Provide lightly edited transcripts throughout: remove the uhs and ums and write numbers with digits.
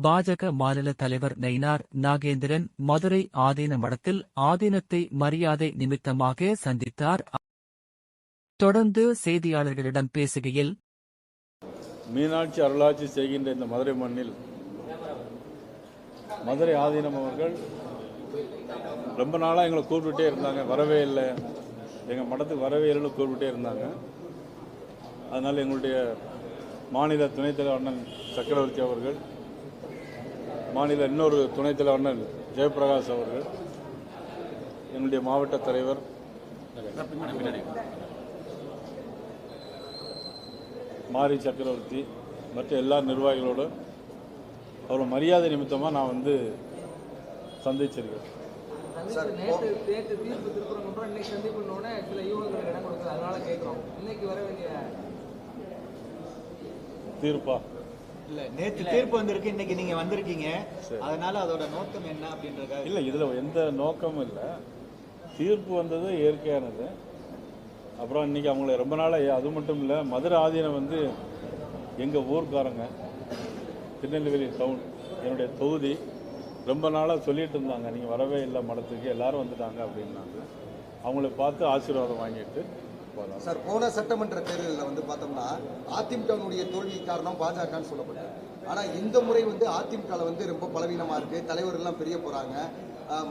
பாஜக மாநில தலைவர் நயினார் நாகேந்திரன் மதுரை ஆதீன மடத்தில் ஆதீனத்தை மரியாதை நிமித்தமாக சந்தித்தார். தொடர்ந்து செய்தியாளர்களிடம் பேசுகையில், மீனாட்சி அருளாட்சி செய்கின்ற இந்த மதுரை மண்ணில் மதுரை ஆதீனம் அவர்கள் ரொம்ப நாளாக எங்களை கூப்பிட்டுட்டே இருந்தாங்க, வரவே இல்லை, எங்கள் மடத்துக்கு வரவே இல்லைன்னு கூப்பிட்டுட்டே இருந்தாங்க. அதனால் எங்களுடைய மாநில துணைத் தலைவர் அண்ணன் சக்கரவர்த்தி அவர்கள், மாநில இன்னொரு துணைத் தலைவர் அண்ணன் ஜெயபிரகாஷ் அவர்கள், எங்களுடைய மாவட்ட தலைவர் மாரி சக்கரவர்த்தி மற்ற எல்லா நிர்வாகிகளோடு அவர் மரியாதை நிமித்தமாக நான் வந்து சந்திச்சிருக்கேன். தீர்ப்பா இல்ல, நேற்று தீர்ப்பு வந்திருக்கு, இன்னைக்கு நீங்க வந்திருக்கீங்க, அதனால அதோட நோக்கம் என்ன அப்படின்றதுக்காக. இல்லை, இதுல எந்த நோக்கமும் இல்லை. தீர்ப்பு வந்தது இயற்கையானது. அப்புறம் இன்னைக்கு அவங்கள ரொம்ப நாளாக, அது மட்டும் இல்லை, மதுரை ஆதீனம் வந்து எங்கள் ஊர்க்காரங்க, திருநெல்வேலி டவுன் என்னுடைய தொகுதி, ரொம்ப நாளாக சொல்லிட்டு இருந்தாங்க, நீங்கள் வரவே இல்லை மடத்துக்கு, எல்லாரும் வந்துட்டாங்க அப்படின்னாங்க. அவங்கள பார்த்து ஆசீர்வாதம் வாங்கிட்டு போகலாம். சார், போன சட்டமன்ற தேர்தலில் வந்து பார்த்தோம்னா அதிமுகவினுடைய தோல்வி காரணம் பாஜகன்னு சொல்லப்பட்டது. ஆனால் இந்த முறை வந்து அதிமுகவில் வந்து ரொம்ப பலவீனமாக இருக்குது, தலைவர்கள்லாம் பெரிய போகிறாங்க.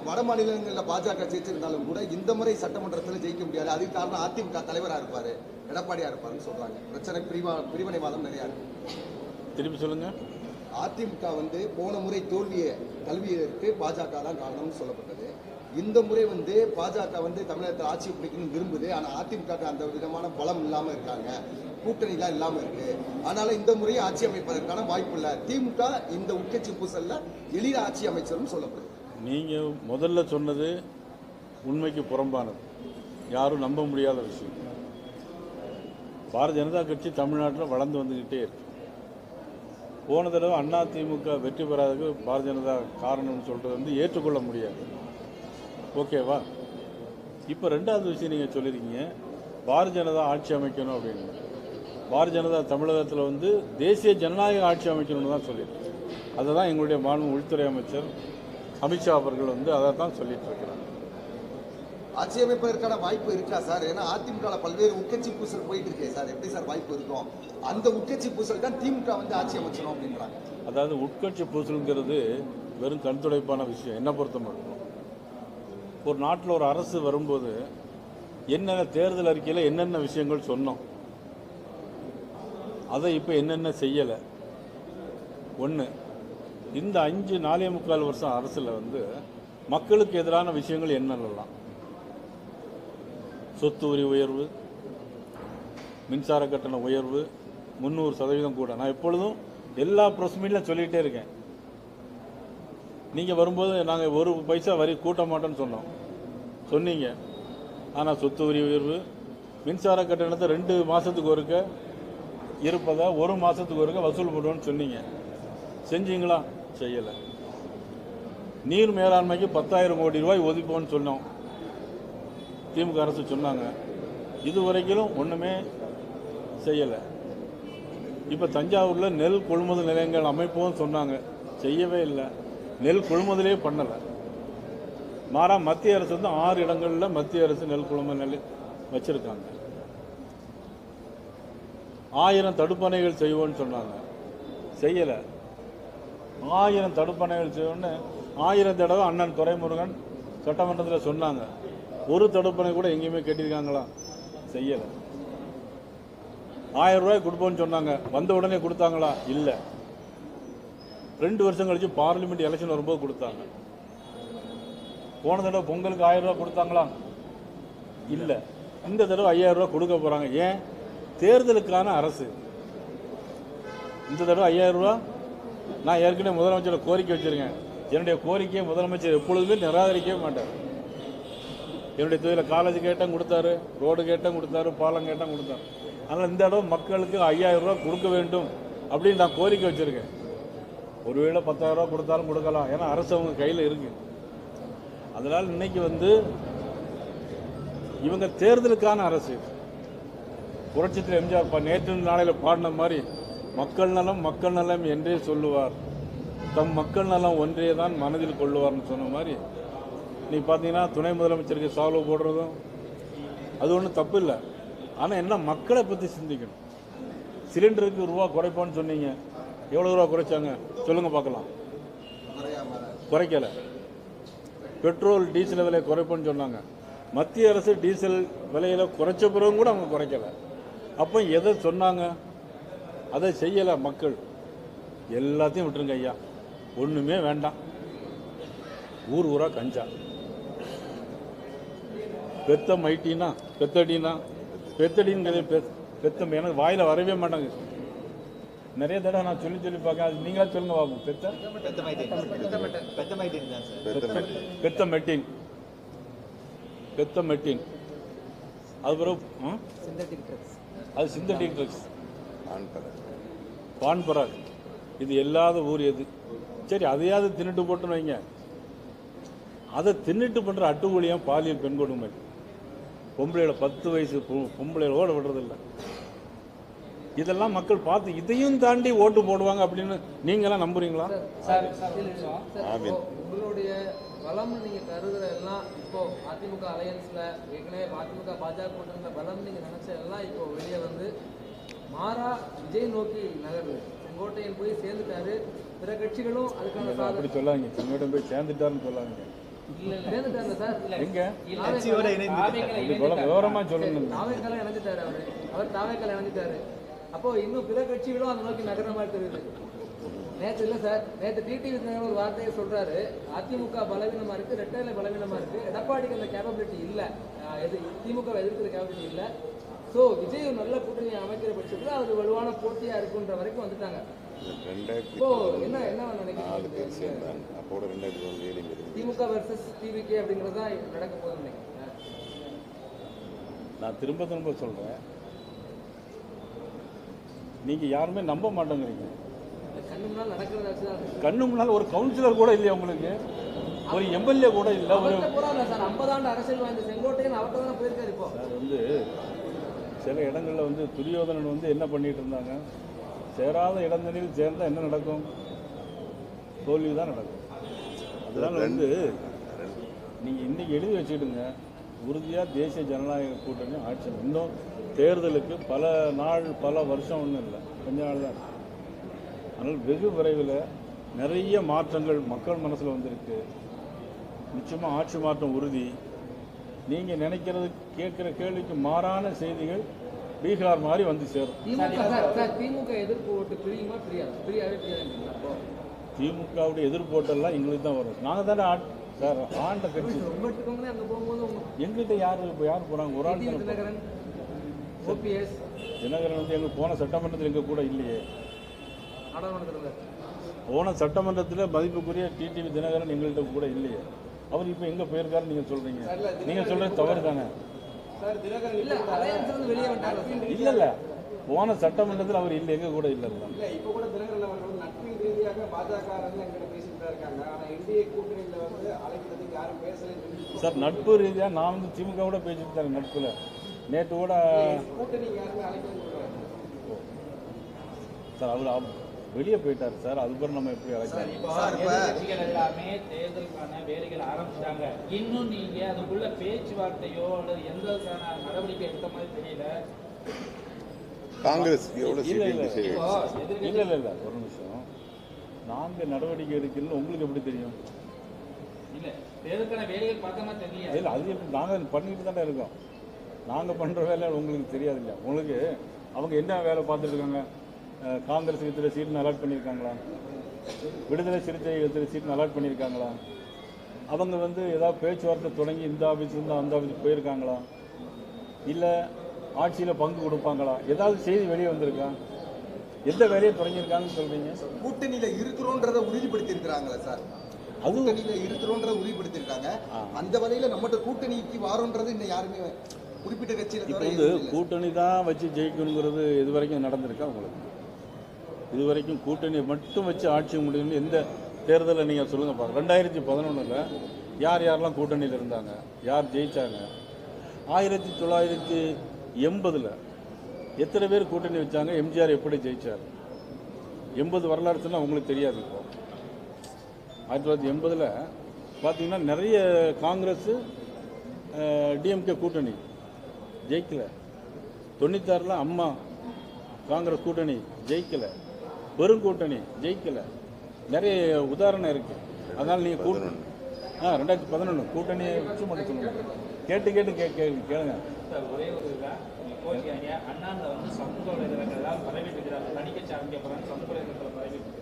வட மாநிலங்களில் பாஜக ஜெயிச்சிருந்தாலும் கூட இந்த முறை சட்டமன்றத்தில் ஜெயிக்க முடியாது. அதுக்கு காரணம் அதிமுக தலைவராக இருப்பார், எடப்பாடியாக இருப்பாருன்னு சொல்கிறாங்க. பிரச்சனை பிரிவினைவாதம் நிறையா இருக்கு. திருப்பி சொல்லுங்க. அதிமுக வந்து போன முறை தோல்வியை கல்வியதற்கு பாஜக தான் காரணம்னு சொல்லப்பட்டது. இந்த முறை வந்து பாஜக வந்து தமிழகத்தில் ஆட்சியை பிடிக்கணும்னு விரும்புது. ஆனால் அதிமுக அந்த விதமான பலம் இல்லாமல் இருக்காங்க, கூட்டணிலாம் இல்லாமல் இருக்கு. அதனால இந்த முறையை ஆட்சி அமைப்பதற்கான வாய்ப்பு இல்லை. திமுக இந்த உட்கட்சி பூசல்ல எளிய ஆட்சி அமைச்சரும் சொல்லப்படுது. நீங்கள் முதல்ல சொன்னது உண்மைக்கு புறம்பானது, யாரும் நம்ப முடியாத விஷயம். பாரதிய ஜனதா கட்சி தமிழ்நாட்டில் வளர்ந்து வந்துக்கிட்டே இருக்கு. போன தடவை அதிமுக வெற்றி பெறாததுக்கு பாரதிய ஜனதா காரணம்னு சொல்கிறது வந்து ஏற்றுக்கொள்ள முடியாது. ஓகேவா? இப்போ ரெண்டாவது விஷயம் நீங்கள் சொல்லியிருக்கீங்க, பாரதிய ஜனதா ஆட்சி அமைக்கணும் அப்படின்னு. பாரதிய ஜனதா தமிழகத்தில் வந்து தேசிய ஜனநாயக ஆட்சி அமைக்கணும்னு தான் சொல்லியிருக்கேன். அதை தான் எங்களுடைய மாண்பு உள்துறை அமைச்சர் அமித்ஷா அவர்கள் வந்து அதை தான் சொல்லிட்டு இருக்கிறாங்க. ஆட்சி அமைப்பதற்கான வாய்ப்பு இருக்கா சார்? ஏன்னா அதிமுக பல்வேறு உட்கட்சி பூசல் போயிட்டு இருக்கே சார், எப்படி சார் வாய்ப்பு இருக்கும்? அந்த உட்கட்சி பூசல் தான் திமுக வந்து ஆட்சி அமைச்சணும் அப்படின்றாங்க. அதாவது உட்கட்சி பூசல்ங்கிறது வெறும் கண்துடைப்பான விஷயம். என்ன பொறுத்த மட்டும் ஒரு நாட்டில் ஒரு அரசு வரும்போது என்னென்ன தேர்தல் அறிக்கையில் என்னென்ன விஷயங்கள் சொன்னோம், அதை இப்போ என்னென்ன செய்யலை. ஒன்று, இந்த 4.25 வருஷம் அரசில் வந்து மக்களுக்கு எதிரான விஷயங்கள் என்னென்னலாம், சொத்து வரி உயர்வு, மின்சார கட்டண உயர்வு 300% கூட. நான் எப்பொழுதும் எல்லா ப்ரெஸ் மீட்லையும் சொல்லிகிட்டே இருக்கேன். நீங்கள் வரும்போது நாங்கள் 1 பைசா வரி கூட்ட மாட்டோன்னு சொன்னீங்க. ஆனால் சொத்து வரி உயர்வு, மின்சார கட்டணத்தை 2 மாதத்துக்கு ஒருக்க இருப்பதை 1 மாதத்துக்கு ஒருக்க வசூல் பண்ணுவோன்னு சொன்னீங்க. செஞ்சீங்களா? செய்யலை. நீர் மேலாண்மைக்கு 10,000 கோடி ரூபாய் ஒதுப்போன்னு சொன்னோம், திமுக அரசு சொன்னாங்க. இதுவரைக்கும் ஒன்றுமே செய்யலை. இப்போ தஞ்சாவூரில் நெல் கொள்முதல் நிலையங்கள் அமைப்போம் சொன்னாங்க, செய்யவே இல்லை. நெல் கொள்முதலே பண்ணலை. மாறா மத்திய அரசு வந்து 6 இடங்களில் மத்திய அரசு நெல் கொள்முதல் நிலையம் வச்சுருக்காங்க. 1000 தடுப்பணைகள் செய்வோன்னு சொன்னாங்க, செய்யலை. 1000 தடுப்பணைகள் செய்வோன்னு 1000 தடவை அண்ணன் துரைமுருகன் சட்டமன்றத்தில் சொன்னாங்க. ஒரு தடுப்பணை கூட எங்கேயுமே கட்டியிருக்காங்களா? செய்யலை. 1000 ரூபாய் கொடுப்போன்னு சொன்னாங்க, வந்த உடனே கொடுத்தாங்களா? இல்லை. 2 வருஷம் கழிச்சு பார்லிமெண்ட் எலெக்ஷன் வரும்போது கொடுத்தாங்க. போன தடவை பொங்கலுக்கு 1000 ரூபாய் கொடுத்தாங்களா? இல்லை. இந்த தடவை 5000 ரூபாய் கொடுக்க போகிறாங்க. ஏன்? தேர்தலுக்கான அரசு. இந்த தடவை 5000 ரூபா நான் ஏற்கனவே முதலமைச்சரை கோரிக்கை வச்சுருக்கேன். என்னுடைய கோரிக்கையை முதலமைச்சர் எப்பொழுதுமே நிராகரிக்கவே மாட்டார். என்னுடைய தொழிலில் காலேஜ் கேட்டால் கொடுத்தாரு, ரோடு கேட்டால் கொடுத்தாரு, பாலம் கேட்டால் கொடுத்தாரு. அதனால் இந்த தடவை மக்களுக்கு 5000 ரூபா கொடுக்க வேண்டும் அப்படின்னு நான் கோரிக்கை வச்சுருக்கேன். ஒருவேளை 10,000 ரூபா கொடுத்தாலும் கொடுக்கலாம், ஏன்னா அரசு அவங்க கையில் இருக்குது. அதனால் இன்னைக்கு வந்து இவங்க தேர்தலுக்கான அரசு. புரட்சித்தில் எம்ஜிஆர் நேற்று நாளையில் பாடின மாதிரி மக்கள் நலம் மக்கள் நலம் என்றே சொல்லுவார். தம் மக்கள் நலம் ஒன்றே தான் மனதில் கொள்ளுவார்னு சொன்ன மாதிரி நீ பார்த்தீங்கன்னா துணை முதலமைச்சருக்கு சால்வ் போடுறதும் அது ஒன்றும் தப்பு இல்லை. ஆனால் என்ன மக்களை பற்றி சிந்திக்கணும். சிலிண்டருக்கு ரூபா குறைப்போன்னு சொன்னீங்க, எவ்வளோ ரூபா குறைச்சாங்க சொல்லுங்கள் பார்க்கலாம்? குறைக்கலை. பெட்ரோல் டீசல் விலையை குறைப்போன்னு சொன்னாங்க, மத்திய அரசு டீசல் விலையில குறைச்ச பிறகும் கூட அவங்க குறைக்கலை. அப்போ எதை சொன்னாங்க, அதை செய்யலை. மக்கள் எல்லாத்தையும் விட்டுருங்க ஐயா, ஒன்றுமே வேண்டாம். ஊர் ஊரா கஞ்சா, பெத்த மைட்டினா பெத்தடினா பெத்தடிங்கிறது பெத்தம் எனக்கு வாயில் வரவே மாட்டாங்க. நிறைய தடவை நான் சொல்லி பார்க்க, அது நீங்களா சொல்லுங்க பாபு. பெத்த மெட்டின் அது பிறகு அது சிந்தட்டிக் ட்ரக்ஸ், பான்பராக், இது இல்லாத ஊர் எது? சரி, அதையாவது தின்னுட்டு போட்டுன்னு வைங்க. அதை தின்னுட்டு பண்ற அட்டுக்கூலியம் பாலியல் பெண் கொடுமை. பொம்பளையோட 10 வயசு பொம்பளையோட விடுறதில்லை. இதெல்லாம் மக்கள் பார்த்து இதையும் தாண்டி ஓட்டு போடுவாங்க அப்படின்னு நீங்களாம் நம்புறீங்களா? உங்களுடைய பலம் நீங்க கருதுற எல்லாம் இப்போ அதிமுக அலையன்ஸ்ல ஏற்கனவே அதிமுக பாஜக கூட்டணியில பலம் நீங்க நினைச்ச எல்லாம் இப்போ வெளியே வந்து மாறா விஜய் நோக்கி நகருது. செங்கோட்டையன் போய் சேர்ந்துட்டாரு, பிற கட்சிகளும் அதுக்கான அப்படி சொல்லாங்க. செங்கோட்டையன் போய் சேர்ந்துட்டாருன்னு சொல்லாங்க. சேர்ந்துட்டாரு சார். எங்க விவரமா சொல்லணும். தாவேக்கால இணைஞ்சிட்டாரு அவர் தாவேக்கால இணைஞ்சிட்டாரு. அப்போ இன்னும் பிற கட்சிகளும் அதை நோக்கி நகர மாதிரி தெரியுது. நேற்று இல்லை சார், நேற்று டிடிவி ஒரு வார்த்தையை சொல்றாரு, அதிமுக பலவீனமா இருக்கு, ரெட்டையில பலவீனமா இருக்கு, எடப்பாடிக்கு அந்த கேப்பபிலிட்டி இல்லை, திமுக எதிர்க்கிற கேப்பபிலிட்டி இல்லை. ஸோ விஜய் நல்ல கூட்டணி அமைக்கிற பட்சத்தில் அது வலுவான போட்டியா இருக்குன்ற வரைக்கும் வந்துட்டாங்க. இப்போ என்ன நினைக்கிறீங்க? திமுக வர்சஸ் டிவிகே அப்படிங்கிறது தான் நடக்க போகுது. நான் திரும்ப சொல்றேன், நீங்க யாருமே நம்ப மாட்டேங்கிறீங்க. கண்ணு முன்னால் ஒரு கவுன்சிலர் கூட இல்லையா உங்களுக்கு? ஒரு எம்எல்ஏ கூட இல்லை. ஒரு 50 ஆண்டு அரசியல் வாழ்ந்த செங்கோட்டையன் அவர்கிட்ட தான் போயிருக்காரு. இப்போ வந்து சில இடங்கள்ல வந்து துரியோதனன் வந்து என்ன பண்ணிட்டு இருந்தாங்க, சேராத இடங்களில் சேர்ந்தா என்ன நடக்கும்? தோல்வி தான் நடக்கும். அதனால வந்து நீங்க இன்னைக்கு எழுதி வச்சுக்கிடுங்க, உறுதியா தேசிய ஜனநாயக கூட்டணி ஆட்சி. இன்னும் தேர்தலுக்கு பல நாள் பல வருஷம் ஒன்றும் இல்லை, கொஞ்ச நாள் தான். ஆனால் வெகு விரைவில் நிறைய மாற்றங்கள் மக்கள் மனசில் வந்திருக்கு. நிச்சயமாக ஆட்சி மாற்றம் உறுதி. நீங்கள் நினைக்கிறது கேட்குற கேள்விக்கு மாறான செய்திகள் பீகார் மாதிரி வந்து சேரும். திமுக எதிர்ப்பு ஓட்டு பிரியுமா பிரியாது? திமுகவுடைய எதிர்ப்பு ஓட்டெல்லாம் எங்களுக்கு தான் வரும். நாங்கள் தானே சார் ஆண்ட கட்சி. எங்கிட்ட யார் போகிறாங்க? ஒரு ஆள் தினகரன் வந்து எங்கள் போன சட்டமன்றத்தில் எங்கள் கூட இல்லையே. போன சட்டமன்றத்தில் மதிப்புக்குரிய டிடிவி தினகரன் எங்கள்கிட்ட கூட இல்லையே. அவர் இப்போ எங்கே போயிருக்காரு நீங்கள் சொல்கிறீங்க? நீங்கள் சொல்கிறது தவறு தானே? இல்லை, போன சட்டமன்றத்தில் அவர் இல்லை, எங்கள் கூட இல்லை. சார் நட்பு ரீதியாக நான் வந்து திமுக கூட பேசிட்டு தரேன். நட்புல நேற்று கூட சார் அவர் வெளியே போயிட்டார் சார். அதுக்கப்புறம் நம்ம எப்படி அழைக்கலாம்? எல்லாமே தேர்தலுக்கான வேலைகள் ஆரம்பிச்சிட்டாங்க. இன்னும் நீங்க அதுக்குள்ள பேச்சுவார்த்தையோ அல்லது எந்த நடவடிக்கை எடுத்த மாதிரி தெரியல. காங்கிரஸ் இல்ல ஒரு நிமிஷம், நாங்க நடவடிக்கை எடுக்கல உங்களுக்கு எப்படி தெரியும்? இல்ல தேர்தலுக்கான வேலைகள் பார்த்தோம்னா தெரியல. இல்ல அது நாங்க பண்ணிட்டு தானே இருக்கோம். நாங்க பண்ற வேலை உங்களுக்கு தெரியாது இல்லையா? உங்களுக்கு அவங்க என்ன வேலை பார்த்துட்டு இருக்காங்க? காங்கிரஸுக்கு இத்தனை சீட் அலாட் பண்ணியிருக்காங்களா? விடுதலை சிறுத்தை இத்தனை சீட் அலாட் பண்ணியிருக்காங்களா? அவங்க வந்து ஏதாவது பேச்சுவார்த்தை தொடங்கி இந்த ஆஃபீஸ்லேருந்து அந்த ஆஃபீஸுக்கு போயிருக்காங்களா? இல்லை ஆட்சியில் பங்கு கொடுப்பாங்களா? ஏதாவது செய்தி வெளியே வந்திருக்கா? எந்த வேலையை தொடங்கியிருக்காங்கன்னு சொல்றீங்க? கூட்டணியில இருக்கிறோன்றதை உறுதிப்படுத்தி இருக்கிறாங்களா சார்? அது கூட்டணியில இருக்கிறோன்றதை உறுதிப்படுத்திருக்காங்க. அந்த வகையில நம்மகிட்ட கூட்டணிக்கு வாரோன்றது இன்னும் யாருமே குறிப்பிட்ட கட்சியில் இப்போ வந்து கூட்டணி தான் வச்சு ஜெயிக்கணுங்கிறது இது வரைக்கும் நடந்திருக்கா உங்களுக்கு? இது வரைக்கும் கூட்டணியை மட்டும் வச்சு ஆட்சி முடியும்னு எந்த தேர்தலில் நீங்கள் சொல்லுங்கள் பார்க்க. 2011 யாரெல்லாம் கூட்டணியில் இருந்தாங்க, யார் ஜெயித்தாங்க? 1980 எத்தனை பேர் கூட்டணி வச்சாங்க? எம்ஜிஆர் எப்படி ஜெயிச்சார்? 80 வரலாறு சொன்னால் உங்களுக்கு தெரியாது. இப்போ 1980 பார்த்தீங்கன்னா நிறைய காங்கிரஸ் டிஎம்கே கூட்டணி ஜெயிக்கல. 96 அம்மா காங்கிரஸ் கூட்டணி ஜெயிக்கல, பெருங்கூட்டணி ஜெயிக்கல. நிறைய உதாரணம் இருக்கு. அதனால நீங்க 2011 கூட்டணியை வச்சு மட்டும் சொல்லுங்க. கேட்டு கேளுங்க. ஒரே ஒரு கோரிக்கைங்க, அண்ணாந்த வந்து சமூக வலைதளங்கள் பரவிட்டு இருக்கிறாங்க, தனிக்கட்சி ஆரம்பிக்க போறாங்க, சமூக வலைதளத்தில் பரவிட்டு இருக்குது.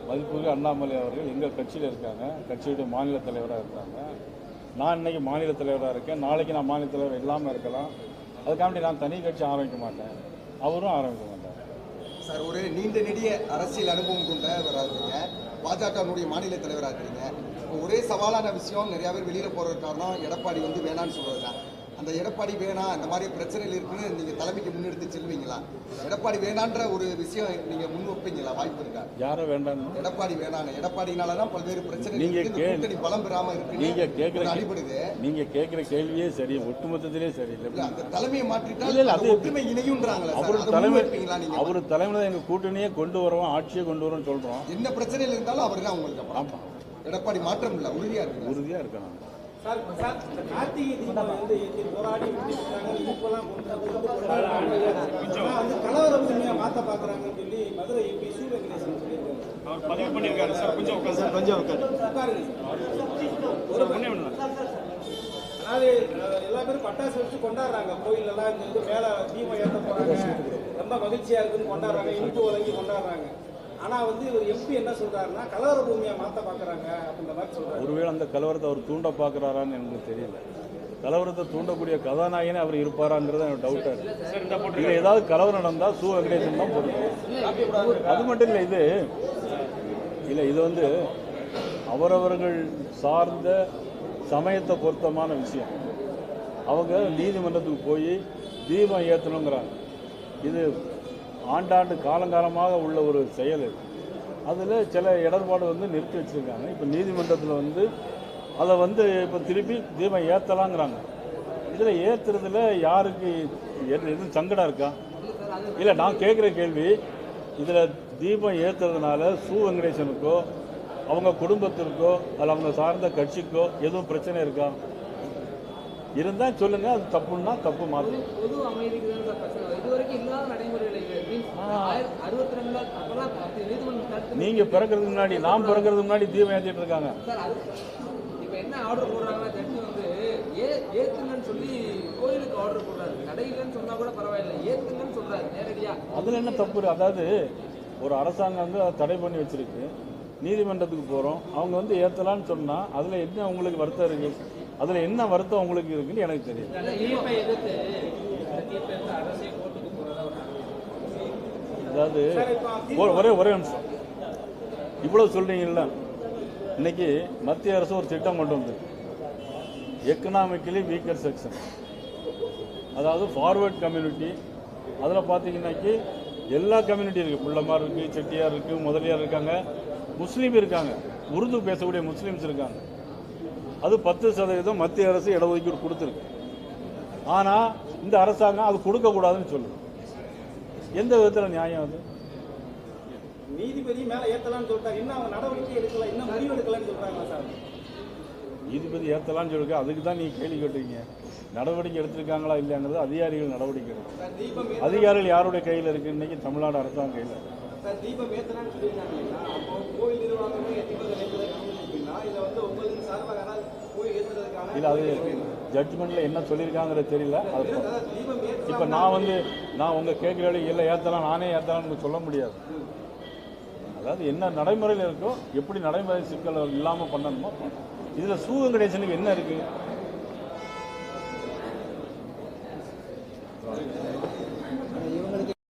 மதிப்புக்கு அண்ணாமலை அவர்கள் எங்கள் கட்சியில் இருக்காங்க, கட்சியுடைய மாநில தலைவராக இருக்காங்க. நான் இன்னைக்கு மாநில தலைவராக இருக்கேன், நாளைக்கு நான் மாநில தலைவர் இல்லாமல் இருக்கலாம். அதுக்காண்டி நான் தனி கட்சி ஆரம்பிக்க மாட்டேன், அவரும் ஆரம்பிக்க மாட்டார். சார், ஒரு நீண்ட நெடிய அரசியல் அனுபவம் கொண்டவராக இருக்கீங்க, பாஜகவுடைய மாநில தலைவராக இருக்கிறீங்க. இப்போ ஒரே சவாலான விஷயம், நிறைய பேர் வெளியில போறது காரணம் எடப்பாடி வந்து வேணான்னு சொல்றதுதான். அந்த எடப்பாடி வேணாம், இந்த மாதிரி பிரச்சனைகள் இருக்குன்னு நீங்க தலைமைக்கு முன்னெடுத்து செல்வீங்களா? எடப்பாடி வேணான்ற ஒரு விஷயம் நீங்க முன் வைப்பீங்களா? வாய்ப்பு இருக்கா? யாரை வேண்டாம்? எடப்பாடி வேணாம். எடப்பாடினாலதான் பல்வேறு பிரச்சனை நீங்க பலம் பெறாம இருக்கு. நீங்க கேட்கிற அடிபடுது. நீங்க கேட்கிற கேள்வியே சரி, ஒட்டுமொத்தத்திலே சரி. அந்த தலைமையை மாற்றிட்டால் அது ஒற்றுமை இணையும்ன்றாங்களா? அவரு தலைமையில எங்க கூட்டணியே கொண்டு வருவோம், ஆட்சியை கொண்டு வருவோம் சொல்றோம். என்ன பிரச்சனைகள் இருந்தாலும் அவரு தான் உங்களுக்கு. எடப்பாடி மாற்றம் இல்ல, உறுதியா இருக்கணும். சார், கார்த்திகை தீபம் வந்து போராடி இப்பெல்லாம் வந்து கலவரம் மாற்ற பாக்குறாங்கன்னு சொல்லி மதுரை எம்பி சு வெங்கடேசன் சொல்லியிருக்காரு. பதிவு பண்ணியிருக்காரு சார். கொஞ்சம் உட்காருங்க. அதாவது எல்லா பேரும் பட்டாசு வச்சு கொண்டாடுறாங்க, கோயிலெல்லாம் இங்க வந்து மேல தீபம் ஏற்ற போறாங்க, ரொம்ப மகிழ்ச்சியா இருக்குன்னு கொண்டாடுறாங்க, இனிப்பு வழங்கி கொண்டாடுறாங்க. ஆனா வந்து ஒரு எம்பி என்ன சொல்றாருன்னா கலவர பூமியை மாத்த பாக்குறாங்க அப்படின்ற மாதிரி சொல்றாரு. ஒருவேளை அந்த கலவரத்தை அவர் தூண்ட பாக்குறாரான்னு எனக்கு தெரியல. கலவரத்தை தூண்டக்கூடிய கதாநாயகனே அவர் இருப்பாராங்கிறது எனக்கு டவுட்டா இருக்கு. இல்ல ஏதாவது கலவரம் நடந்தா சு வெங்கடேசன் தான் போடுறோம். அது மட்டும் இல்லை, இது வந்து அவரவர்கள் சார்ந்த சமயத்தை பொருத்தமான விஷயம். அவங்க நீதிமன்றத்துக்கு போய் தீபம் ஏற்றணுங்கிறாங்க. இது ஆண்டாண்டு காலங்காலமாக உள்ள ஒரு செயல். அதில் சில இடர்பாடு வந்து நிறுத்தி வச்சுருக்காங்க. இப்போ நீதிமன்றத்தில் வந்து அதை வந்து இப்போ திருப்பி தீபம் ஏற்றலாங்கிறாங்க. இதில் ஏற்றுறதுல யாருக்கு எதுவும் சங்கடம் இருக்கா? இல்லை, நான் கேட்குற கேள்வி, இதில் தீபம் ஏற்றுறதுனால சு வெங்கடேசனுக்கோ அவங்க குடும்பத்திற்கோ அதில் அவங்க சார்ந்த கட்சிக்கோ எதுவும் பிரச்சனை இருக்கா? இருந்தா சொல்லுங்க, அது தப்புன்னா தப்பு மாற்று. பொது அமைதிக்கு தான் பிரச்சனை. இதுவரைக்கும் இல்லாத நடைமுறையில் நீங்க பிறக்கிறதுக்கு முன்னாடி, நான் பிறக்கிறதுக்கு முன்னாடி தீபம் ஏற்றிட்டு இருக்காங்க. இப்ப என்ன ஆர்டர் போடுறாங்கன்னா ஜட்ஜி வந்து ஏத்துங்கன்னு சொல்லி கோயிலுக்கு ஆர்டர் போடுறாரு. நடையிலன்னு சொன்னா கூட பரவாயில்ல, ஏத்துங்கன்னு சொல்றாரு நேரடியா. அதுல என்ன தப்பு? அதாவது ஒரு அரசாங்கம் வந்து அதை தடை பண்ணி வச்சிருக்கு, நீதிமன்றத்துக்கு போறோம், அவங்க வந்து ஏத்தலான்னு சொன்னா அதுல என்ன உங்களுக்கு வருத்தம் இருக்கு? அதுல என்ன வருத்தம் உங்களுக்கு இருக்குன்னு எனக்கு தெரியும். அதாவது ஒரே நிமிஷம், இவ்வளவு சொல்றீங்கல்ல, இன்னைக்கு மத்திய அரசு ஒரு திட்டம் கொண்டு வந்து எக்கனாமிக்கலி வீக்கர் செக்ஷன், அதாவது ஃபார்வர்ட் கம்யூனிட்டி. அதில் பார்த்தீங்கன்னாக்கி எல்லா கம்யூனிட்டி இருக்குது, புள்ளமார் இருக்குது, செட்டியார் இருக்குது, முதலியார் இருக்காங்க, முஸ்லீம் இருக்காங்க, உருது பேசக்கூடிய முஸ்லீம்ஸ் இருக்காங்க. அது 10% மத்திய அரசு இடஒதுக்கீடு கொடுத்துருக்கு. ஆனால் இந்த அரசாங்கம் அது கொடுக்கக்கூடாதுன்னு சொல்லுது. எந்த விதத்தில் நியாயம் அது? நீதிபதி மேல ஏத்தலாம்னு சொல்றாங்க, இன்னும் அவங்க நடவடிக்கை எடுக்கல, இன்னும் முடிவு எடுக்கலன்னு சொல்றாங்க சார். நீதிபதி ஏத்தலாம்னு சொல்லுங்க, அதுக்கு தான் நீங்க கேள்வி கேட்டீங்க. நடவடிக்கை எடுத்திருக்காங்களா இல்லையாங்கிறது அதிகாரிகள் நடவடிக்கை எடுக்கும். அதிகாரிகள் யாருடைய கையில் இருக்கு? இன்னைக்கு தமிழ்நாடு அரசாங்கம் கையில். தீபம் ஏத்தலாம்னு சொல்லியிருக்காங்க. அப்போ கோயில் நிர்வாகமே இதை வந்து உங்களுக்கு சார்பாக கோயில் ஏற்றுறதுக்கான இல்லை, அது ஜட்ஜ்மெண்ட்ல என்ன சொல்லியிருக்காங்கிறது தெரியல. அது இப்போ நான் உங்க கேட்குற இல்லை ஏற்றலாம், நானே ஏற்றலாம்னு சொல்ல முடியாது. அதாவது என்ன நடைமுறையில் இருக்கோ, எப்படி நடைமுறை சிக்கல் இல்லாமல் பண்ணணுமோ. இதில் சு வெங்கடேசனுக்கு என்ன இருக்கு?